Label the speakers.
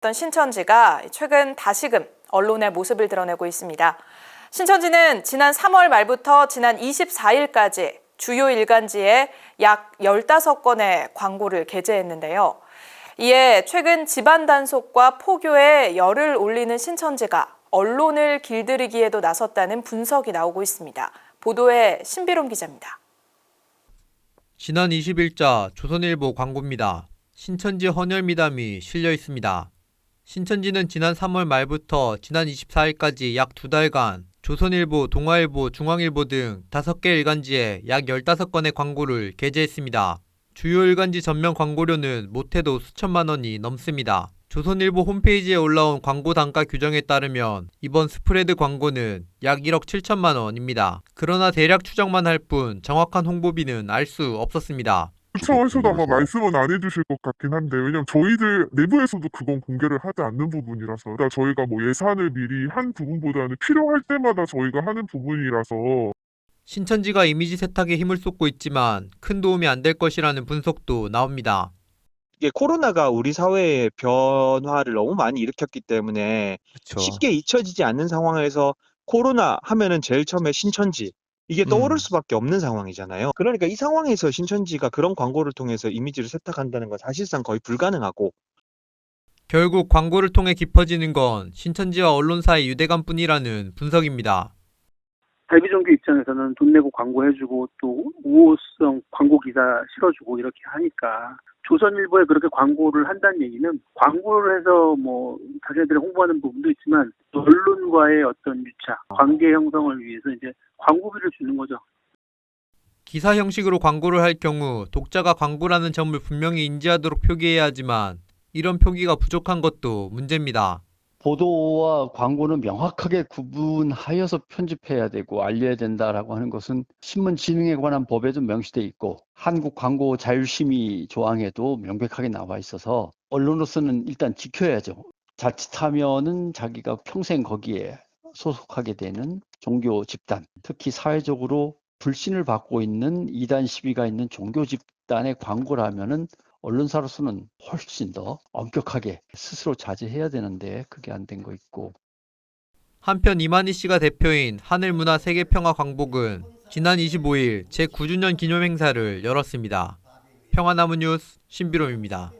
Speaker 1: 신천지가 최근 다시금 언론의 모습을 드러내고 있습니다. 신천지는 지난 3월 말부터 지난 24일까지 주요 일간지에 약 15건의 광고를 게재했는데요. 이에 최근 집안 단속과 포교에 열을 올리는 신천지가 언론을 길들이기에도 나섰다는 분석이 나오고 있습니다. 보도에 신비롬 기자입니다.
Speaker 2: 지난 20일자 조선일보 광고입니다. 신천지 헌혈 미담이 실려 있습니다. 신천지는 지난 3월 말부터 지난 24일까지 약 2달간 조선일보, 동아일보, 중앙일보 등 5개 일간지에 약 15건의 광고를 게재했습니다. 주요 일간지 전면 광고료는 못해도 수천만 원이 넘습니다. 조선일보 홈페이지에 올라온 광고 단가 규정에 따르면 이번 스프레드 광고는 약 1억 7천만 원입니다. 그러나 대략 추정만 할 뿐 정확한 홍보비는 알 수 없었습니다.
Speaker 3: 차원에서도 아마 말씀은 안 해주실 것 같긴 한데, 왜냐면 저희들 내부에서도 그건 공개를 하지 않는 부분이라서, 그러니까 저희가 뭐 예산을 미리 한 부분보다는 필요할 때마다 저희가 하는 부분이라서.
Speaker 2: 신천지가 이미지 세탁에 힘을 쏟고 있지만 큰 도움이 안 될 것이라는 분석도 나옵니다.
Speaker 4: 이게 코로나가 우리 사회의 변화를 너무 많이 일으켰기 때문에 쉽게 잊혀지지 않는 상황에서 코로나 하면은 제일 처음에 신천지 이게 떠오를 수밖에 없는 상황이잖아요. 그러니까 이 상황에서 신천지가 그런 광고를 통해서 이미지를 세탁한다는 건 사실상 거의 불가능하고,
Speaker 2: 결국 광고를 통해 깊어지는 건 신천지와 언론사의 유대감뿐이라는 분석입니다.
Speaker 5: 대비종교 입장에서는 돈 내고 광고해주고 또 우호성 광고 기사 실어주고 이렇게 하니까 조선일보에 그렇게 광고를 한다는 얘기는 광고를 해서 뭐 자기네들이 홍보하는 부분도 있지만 언론과의 어떤 유착, 관계 형성을 위해서 이제 광고비를 주는 거죠.
Speaker 2: 기사 형식으로 광고를 할 경우 독자가 광고라는 점을 분명히 인지하도록 표기해야 하지만 이런 표기가 부족한 것도 문제입니다.
Speaker 6: 보도와 광고는 명확하게 구분하여서 편집해야 되고 알려야 된다라고 하는 것은 신문진흥에 관한 법에도 명시돼 있고 한국광고자율심의 조항에도 명백하게 나와 있어서 언론으로서는 일단 지켜야죠. 자칫하면은 자기가 평생 거기에 소속하게 되는 종교 집단, 특히 사회적으로 불신을 받고 있는 이단 시비가 있는 종교 집단의 광고라면은 언론사로서는 훨씬 더 엄격하게 스스로 자제해야 되는데 그게 안 된 거 있고.
Speaker 2: 한편 이만희 씨가 대표인 하늘문화세계평화광복은 지난 25일 제9주년 기념 행사를 열었습니다. 평화나무 뉴스 신비롬입니다.